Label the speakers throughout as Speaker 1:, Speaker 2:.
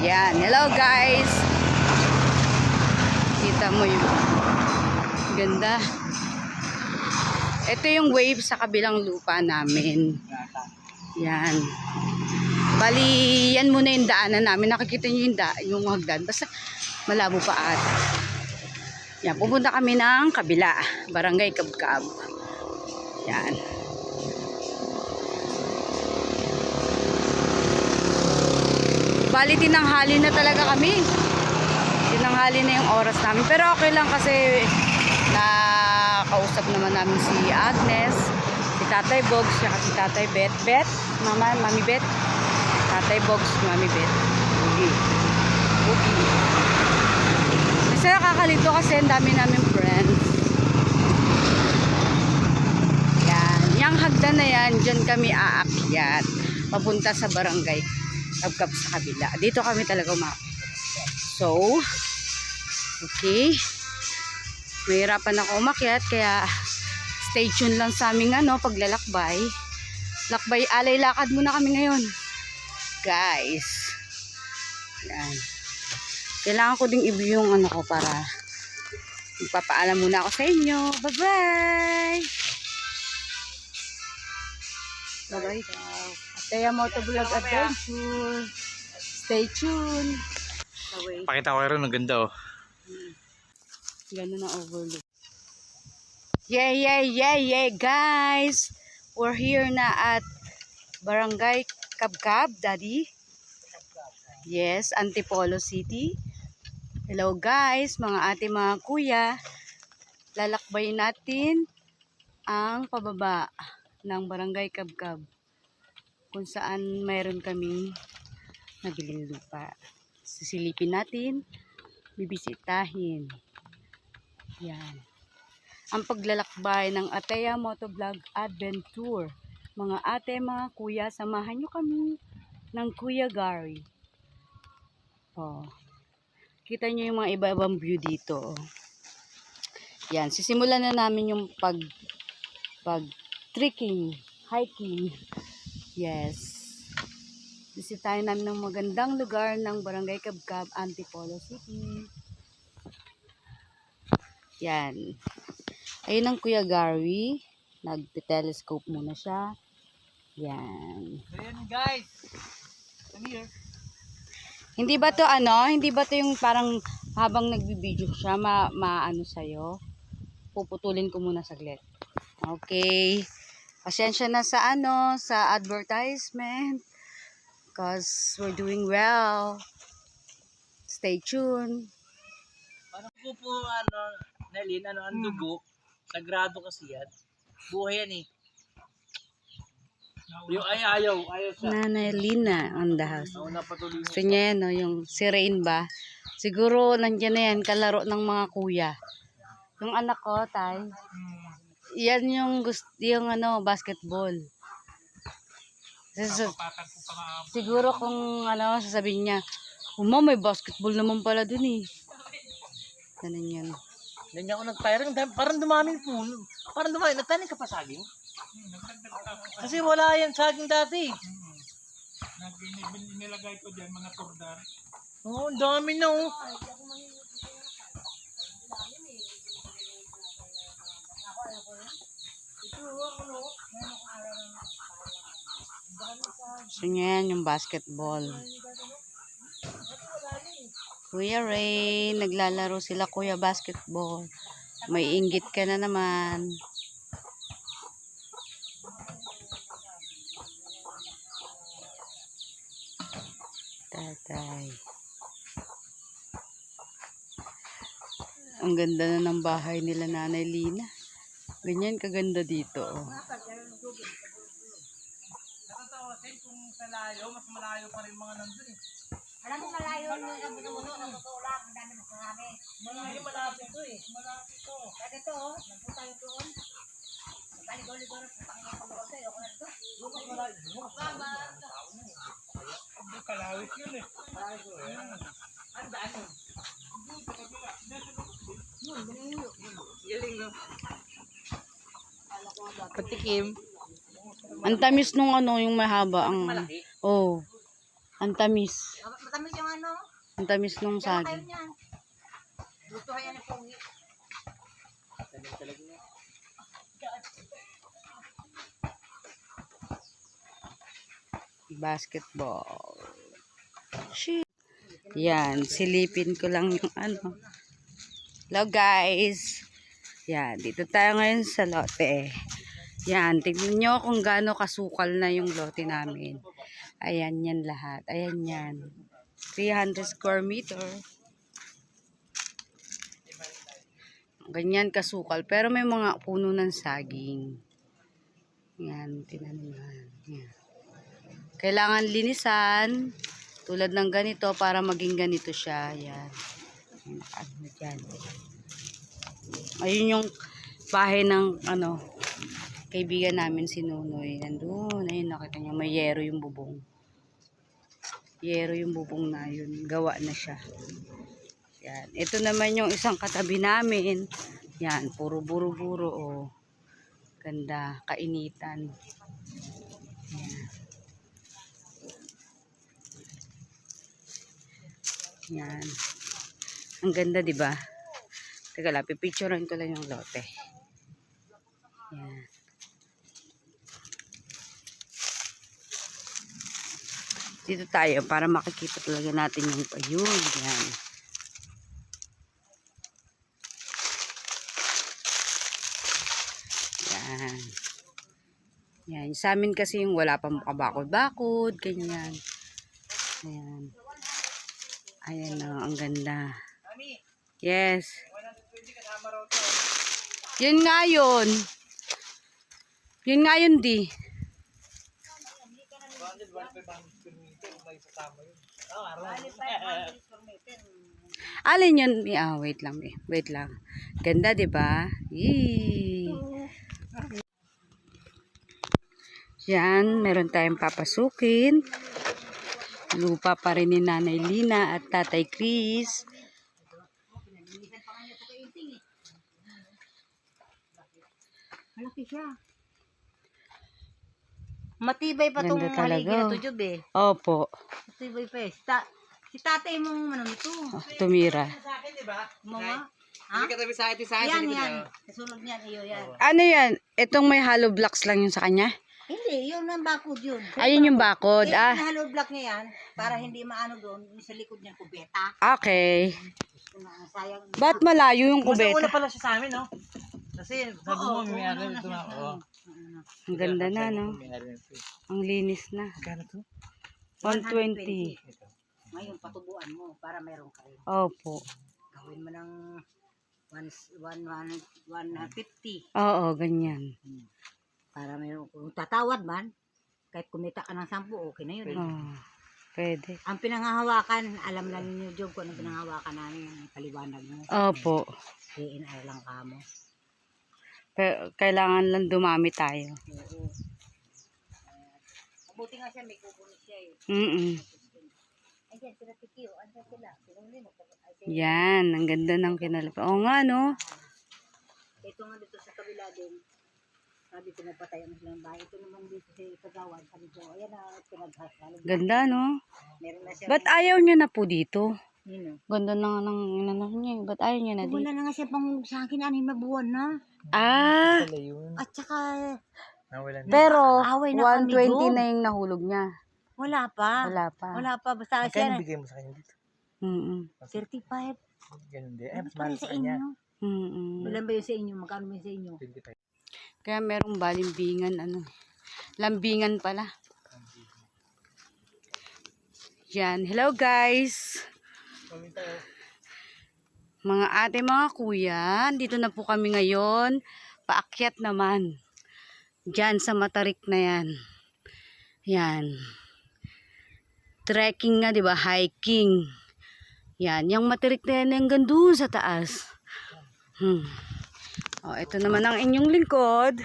Speaker 1: Yan. Hello guys. Kita mo yung ganda. Ito yung wave sa kabilang lupa namin. Yan. Bali, yan muna yung daanan namin. Nakikita nyo yung hagdan. Basta malabo pa at. Yan. Pupunta kami ng kabila. Barangay Kabkab. Yan. Bali, tinanghali na talaga kami. Tinanghali na yung oras namin. Pero okay lang kasi nakausap naman namin si Agnes, si Tatay Bogs, si Tatay Bet. Bet? Mami Bet? Tatay Bogs, Mami Bet. Ugi. Ugi. Kasi nakakalito kasi ang dami namin friends. Yan. Yung hagdan na yan, dyan kami aakyat. Papunta sa barangay Kabkab sa kabila. Dito kami talaga umakyat. So, okay. Mahirapan ako umakyat kaya stay tuned lang sa aming paglalakbay. Lakbay, alay lakad muna kami ngayon. Guys. Yan. Kailangan ko ding i-view yung ko para magpapaalam muna ako sa inyo. Bye-bye! Bye-bye daw. Ataya Motovlog Adventure. Stay tuned.
Speaker 2: Pakita ko rin, ang ganda oh.
Speaker 1: Ganda na overlook. Yeah, guys. We're here na at Barangay Kabkab, Daddy. Yes, Antipolo City. Hello guys, mga ate, mga kuya. Lalakbayin natin ang pababa ng Barangay Kabkab, kung saan mayroon kaming nabiling lupa. Sisilipin natin, bibisitahin. Yan. Ang paglalakbay ng Ataya Motovlog Adventure. Mga ate, mga kuya, samahan nyo kami ng Kuya Gary. Oh. Kita nyo yung mga iba-ibang view dito. Oh. Yan. Sisimulan na namin yung pag-trekking, hiking. Yes. Bisitahin namin ng magandang lugar ng Barangay Kabkab, Antipolo City. Yan. Ayun ang Kuya Gary. Nagte-telescope muna siya. Yan.
Speaker 2: Ayan guys. Come here.
Speaker 1: Hindi ba to hindi ba to yung parang habang nagbibideo siya, maano sa'yo? Puputulin ko muna saglit. Okay. Pasensya na sa sa advertisement. Because we're doing well. Stay tuned.
Speaker 2: Parang po Nelin, ang dugo. Sagrado kasi yan. Buhay yan eh. Yung ayaw siya.
Speaker 1: Nanay Lina on the house.
Speaker 2: Nauna patuloy
Speaker 1: Gusto niya yan, yung si Rain ba? Siguro nandiyan na yan, kalaro ng mga kuya. Yung anak ko, Tay. Yan yung basketball. Siguro kung sasabihin niya, may basketball naman pala dun eh. Ganun yan.
Speaker 2: Hindi ako nag-firing. Parang dumami po. Parang dumami. Nagtanim ka pa saging? Kasi wala yan saging dati.
Speaker 3: Nilagay ko dyan mga turdar.
Speaker 2: Oo, ang dami na oh.
Speaker 1: So yan yung basketball. Kuya Ray, naglalaro sila kuya basketball. May inggit ka na naman. Tatay. Ang ganda na ng bahay nila Nanay Lina. Ganyan kaganda dito. Oh.
Speaker 2: Kung sa layo, mas malayo pa rin mga nandun eh.
Speaker 4: Alam mo malayo yung nabununo, natutulak, ang dami ng marami.
Speaker 2: Hindi malapit to eh. Malapit to.
Speaker 4: Kaya ito, nagpunta tayo doon. Balik-balik ko rin, putang ina ko sa'yo, ako na ito.
Speaker 2: Bukas malayo. Bukas malayo.
Speaker 3: Hindi kalawit yun eh.
Speaker 2: Ang daan yun. Galing no.
Speaker 1: Patikim. Ang tamis nung yung mahaba ang
Speaker 2: Malaki.
Speaker 1: oh. Ang tamis.
Speaker 4: Matamis yung ano.
Speaker 1: Ang tamis nung
Speaker 4: Kaya kayo
Speaker 1: saging.
Speaker 4: niyan. Gusto kaya ni Pogi.
Speaker 1: Basketball. Shit. Yan, silipin ko lang yung ano. Hello guys. Yan, dito tayo ngayon sa lote. Yan, tignan nyo kung gaano kasukal na yung lote namin. Ayan yan lahat. Ayan yan. 300 square meter. Ganyan kasukal. Pero may mga puno ng saging. Yan, tinan mo yan. Kailangan linisan. Tulad ng ganito para maging ganito siya. Yan. Yan. Ayun yung bahay ng ano, kaibigan namin si Nunoy. Nandun. Ayun, nakita niyo. May yero yung bubong. Yero yung bubong na yun. Gawa na siya. Yan. Ito naman yung isang katabi namin. Yan. Puro buro-buro. Oh. Ganda. Kainitan. Yan. Yan. Ang ganda, 'di ba? Teka lang, pipicturean ko lang yung lote. Yan. Dito tayo para makikita talaga natin yung ayun. Yan. Yan. Yan. Sa amin kasi yung wala pa makabakod-bakod, ganyan. Ayan. Ayan o, ang ganda. Yes. Yun nga yun. Yun nga yun, di. Alin yun? Wait lang. Wait lang. Ganda, di ba? Yee. Yan, meron tayong papasukin. Lupa pa rin ni Nanay Lina at Tatay Chris.
Speaker 4: Malaki siya. Matibay pa
Speaker 1: Ganda
Speaker 4: tong
Speaker 1: talaga.
Speaker 4: haligi na to, Job eh.
Speaker 1: Opo.
Speaker 4: Matibay pa eh. Si tatay mong ano nito.
Speaker 1: Tumira.
Speaker 4: Mama. Ha?
Speaker 2: Hindi ka tabi sa akin,
Speaker 4: Yan. Kasunod niyan, iyo yan.
Speaker 1: Ano yan? Itong may hollow blocks lang yun sa kanya?
Speaker 4: Hindi, yun ang bakod yun.
Speaker 1: Ayun yung bakod.
Speaker 4: Eh, hollow block niya yan, para hindi maano doon, yung sa likod niyan, kubeta.
Speaker 1: Okay.
Speaker 4: Sayang.
Speaker 1: Ba't malayo yung
Speaker 2: Una
Speaker 1: kubeta?
Speaker 2: pala siya sa amin, no? Kasi sabi mo, may ari ito na.
Speaker 1: Ang ganda na, no? Ang linis na.
Speaker 2: Kano to?
Speaker 1: 120.
Speaker 4: Ngayon, patubuan mo para meron ka rin.
Speaker 1: Opo.
Speaker 4: Gawin mo ng 150.
Speaker 1: Oo, ganyan.
Speaker 4: Para meron, kung tatawad man, kahit kumita ka ng 10, okay na yun.
Speaker 1: Oh, pwede.
Speaker 4: Ang pinanghahawakan, alam lang ninyo, Job, kung anong pinanghahawakan namin, paliwanag mo.
Speaker 1: Opo.
Speaker 4: DNR lang ka mo.
Speaker 1: Pero kailangan lang dumami tayo.
Speaker 4: Oo. Mabuti nga siya, may kukunin siya eh. Ayan, sila tikiyo. Ayan sila. Pinuli mo.
Speaker 1: Yan, ang ganda ng kinalap. Oo nga, no?
Speaker 4: Ito nga dito sa kabila din. Sabi ko napatay ang silang bahay. Ito naman dito sa Kagawan. Sabi ko, ayan na, pinaghasalo.
Speaker 1: Ganda, no?
Speaker 4: Meron na siya.
Speaker 1: Ba't ayaw niya na po dito?
Speaker 4: Nino?
Speaker 1: Ganda na ng inano niya. Ba't ayaw niya na dito?
Speaker 4: Wala na nga siya pang sa akin, 6 na buwan na.
Speaker 1: Ah,
Speaker 2: Wala yun.
Speaker 4: At saka,
Speaker 2: Nawala na.
Speaker 1: pero
Speaker 4: Away na kami
Speaker 1: 120
Speaker 4: doon.
Speaker 1: na yung nahulog niya.
Speaker 4: wala pa.
Speaker 1: Wala pa.
Speaker 4: Wala pa. Basta
Speaker 2: Kaya
Speaker 4: siya,
Speaker 2: bigay mo sa kanya dito.
Speaker 4: 35.
Speaker 2: Ganun din.
Speaker 4: Ano
Speaker 2: Mas
Speaker 4: pala
Speaker 2: mahal
Speaker 4: sa
Speaker 2: sa kanya.
Speaker 4: inyo?
Speaker 1: Mm-mm.
Speaker 4: Wala ba yun sa inyo? Magkano ba yun sa inyo?
Speaker 2: 25.
Speaker 1: Kaya merong balimbingan, ano. Lambingan pala. Yan. Hello guys. Mga ate, mga kuya. Dito na po kami ngayon. Paakyat naman. Diyan sa Matarik na yan. Yan. Trekking nga, di ba? Hiking. Yan. Yung Matarik na yan hanggang doon sa taas. Oh, ito naman ang inyong lingkod.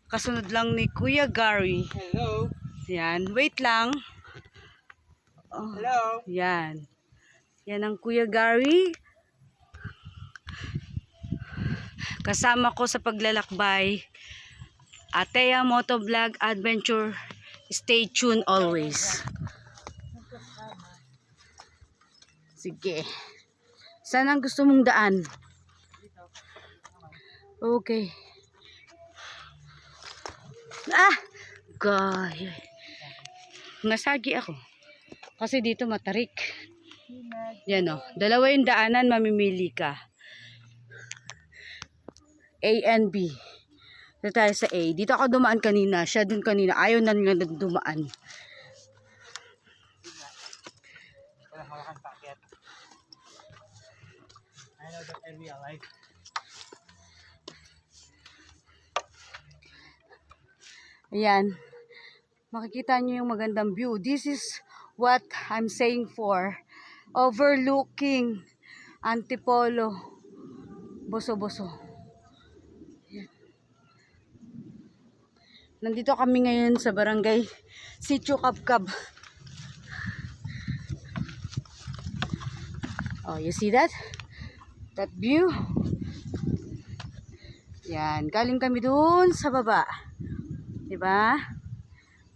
Speaker 1: Kasunod lang ni Kuya Gary.
Speaker 2: Hello.
Speaker 1: Yan. Wait lang. Oh,
Speaker 2: Hello.
Speaker 1: yan. Yan ang Kuya Gary. Kasama ko sa paglalakbay. Atea Motovlog Adventure. Stay tuned always. Sige. Saan ang gusto mong daan? Okay. Ah! Gaya. Nasagi ako. Kasi dito matarik. Yan o. Dalawa yung daanan, mamimili ka. A and B. Dito tayo sa A. Dito ako dumaan kanina. Siya dun kanina. Ayaw na nga dumaan.
Speaker 2: Wala hawakan packet. I know that area, right?
Speaker 1: Ayan. Makikita nyo yung magandang view. This is what I'm saying for. Overlooking Antipolo. Boso-boso. Ayan. Nandito kami ngayon sa barangay Sitio Kabkab. Oh, you see that? That view? Yan. Galing kami dun sa baba. Diba?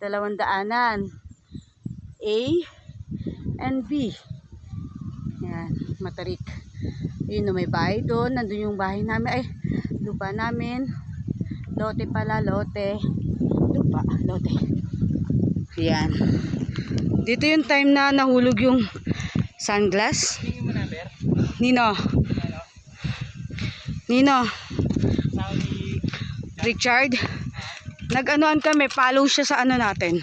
Speaker 1: Dalawang daanan. A and B. Yan. Matarik. Yun, may bahay doon. Nandun yung bahay namin. Ay, lupa namin. Lote pala, lote. Lupa, lote. Yan. Dito yung time na nahulog yung sunglass.
Speaker 2: Tingin mo number?
Speaker 1: Nino.
Speaker 2: Ano?
Speaker 1: Nino.
Speaker 2: Saudi.
Speaker 1: Richard. Nag-anoan kami. Follow siya sa ano natin.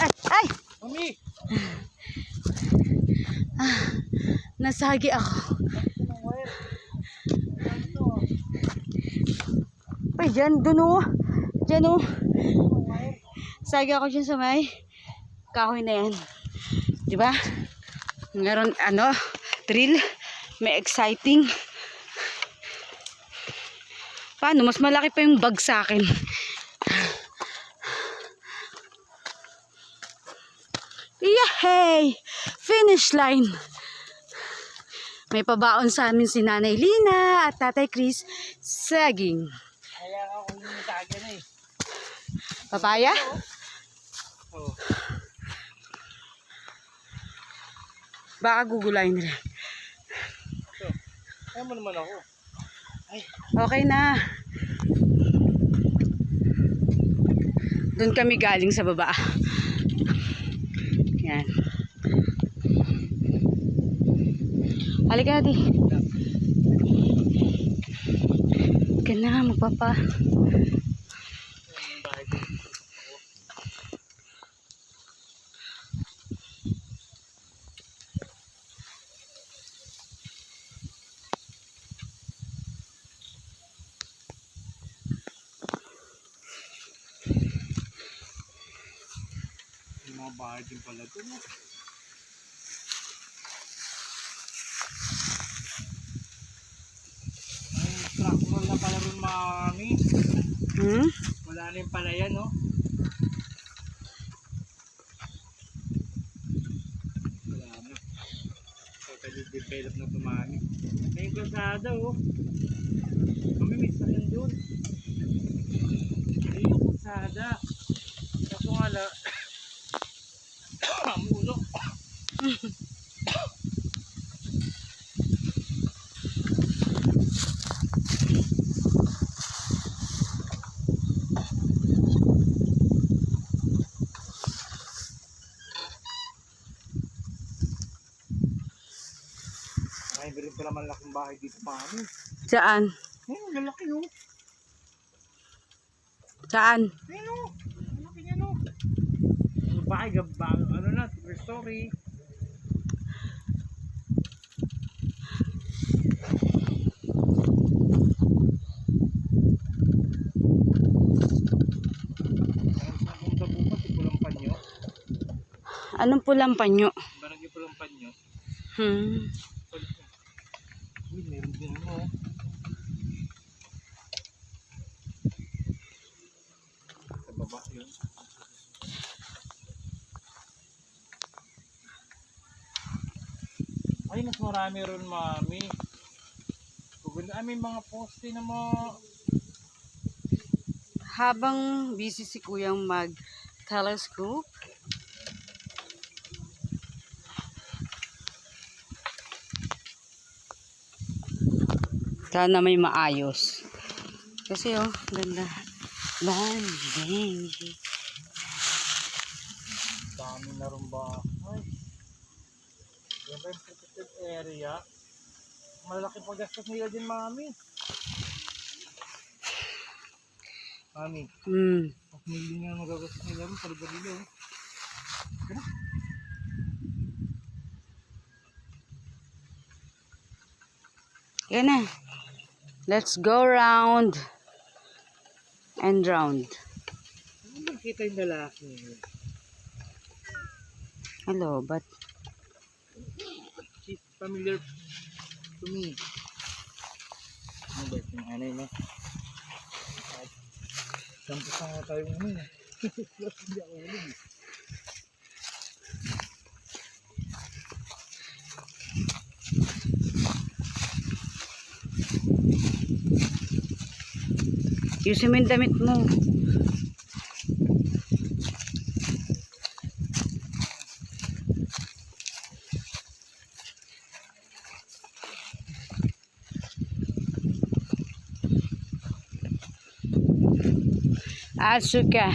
Speaker 1: Ay! Ay!
Speaker 2: Mami!
Speaker 1: Nasagi ako. Ay, dyan. Dun o. Dyan o. Sagi ako dyan sa may kahoy na yan. Diba? Meron, ano, thrill. May exciting. Paano? Mas malaki pa yung bag sa akin. Yahey! Finish line! May pabaon sa amin si Nanay Lina at Tatay Chris. Saging.
Speaker 2: Kaya ako yung tagyan eh.
Speaker 1: Papaya?
Speaker 2: Oo.
Speaker 1: Baka gugulayin rin.
Speaker 2: So, kaya mo naman ako.
Speaker 1: Okay na. Doon kami galing sa baba. Yan. Halika na di. Halika na, magpapa.
Speaker 2: Yung mga bahay din pala ito. No? Ay, tractor na pala rin mami.
Speaker 1: Hmm?
Speaker 2: Wala na yung palayan, no? Wala na. Totally develop na ito, mami. May yung kalsada, oh. Mami, may sakyan doon. Ay, yung kalsada. Kaso nga la, amuno. Ay, meron pala malaking bahay dito, mami.
Speaker 1: Saan?
Speaker 2: Ayun, lalaki, oh.
Speaker 1: Saan?
Speaker 2: Ayun, oh. Malaki niya, no. Ang bahay, ano na, story.
Speaker 1: Anong pulang panyo?
Speaker 2: Barangay Pulang Panyo.
Speaker 1: Hmm.
Speaker 2: Uy, meron din ano. Sa baba yun. Ay, mas marami ron, mami. Kuganda, may mga poste na mga
Speaker 1: habang busy si Kuyang mag-telescope, sana may maayos. Kasi oh, ganda. Banding.
Speaker 2: Dami na rin ba? Ay. Yan ba yung protected area? Malaki pa gastos nila din, Mami. Mami, mas million nga magagastos nila rin sa lugar nila.
Speaker 1: Yan na. Let's go round and round.
Speaker 2: Ano ba kita yung lalaki?
Speaker 1: Hello, but
Speaker 2: She's familiar to me. Ano ba yung anay mo? Sampos na nga tayo ano eh. Hindi ako alam eh.
Speaker 1: yusin mo yung damit mo. Asuka.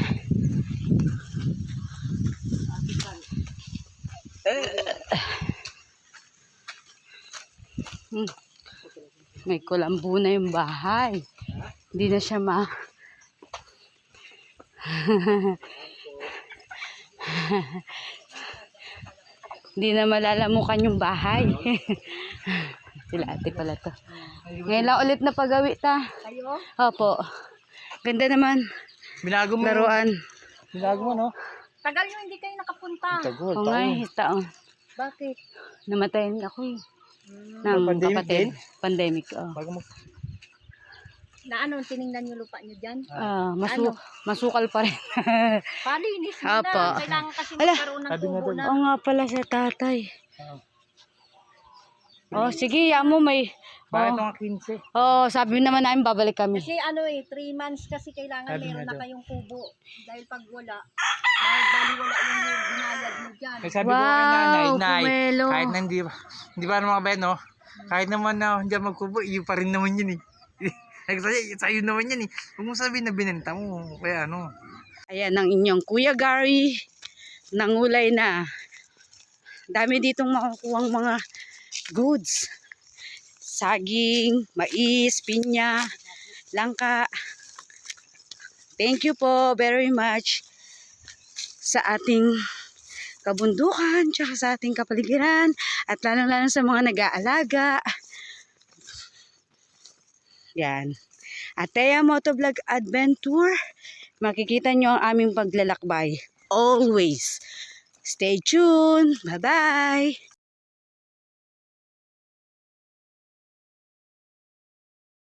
Speaker 1: May kulambo na yung bahay. Hindi na siya hindi na malalamukan yung bahay. Sila ate pala to. Ngayon lang ulit na pagawi ta.
Speaker 4: Kayo?
Speaker 1: Opo. Ganda naman.
Speaker 2: Binago mo.
Speaker 1: Laruan.
Speaker 2: Binago mo, no?
Speaker 4: Tagal yung hindi kayo nakapunta.
Speaker 2: Tagol,
Speaker 1: Oo nga eh, taon.
Speaker 4: Bakit?
Speaker 1: Namatayin ako eh. Ng
Speaker 2: Pandemic
Speaker 1: kapatid.
Speaker 2: din?
Speaker 1: Pandemic, oh.
Speaker 2: Bago mo.
Speaker 4: Na ano, tiningnan yung lupa nyo dyan?
Speaker 1: Masukal pa rin.
Speaker 4: Palinis mo
Speaker 1: Apo.
Speaker 4: na. Kailangan kasi
Speaker 1: Ala.
Speaker 4: magkaroon ng
Speaker 2: Sabi nga
Speaker 4: tubo
Speaker 2: doon.
Speaker 4: na.
Speaker 1: Oo nga pala sa tatay.
Speaker 2: Ah.
Speaker 1: Oh, sige, mo may...
Speaker 2: Bakit
Speaker 1: Oh.
Speaker 2: mga 15?
Speaker 1: Oh, sabi naman namin babalik kami.
Speaker 4: Kasi ano eh, 3 months kasi kailangan
Speaker 2: Sabi
Speaker 4: meron
Speaker 2: nga
Speaker 4: na
Speaker 2: daw.
Speaker 4: kayong kubo. Dahil pag wala, baliwala yung binayad mo dyan.
Speaker 2: Ay, sabi ko kay nanay,
Speaker 1: Wow,
Speaker 2: nay,
Speaker 1: Pumelo.
Speaker 2: kahit na hindi pa naman kabayan, no? Kahit naman na hindi magkubo, iyo pa rin naman yun eh. Sa'yo naman yan eh. Huwag mo sabihin na binenta mo. Kaya ano.
Speaker 1: Ayan ang inyong Kuya Gary. Nangulay na. Dami ditong makukuhang mga goods. Saging, mais, pinya, langka. Thank you po very much sa ating kabundukan, tsaka sa ating kapaligiran, at lalo-lalo sa mga nag-aalaga. Yan. Atea Motovlog Adventure. Makikita nyo ang aming paglalakbay. Always. Stay tuned. Bye-bye.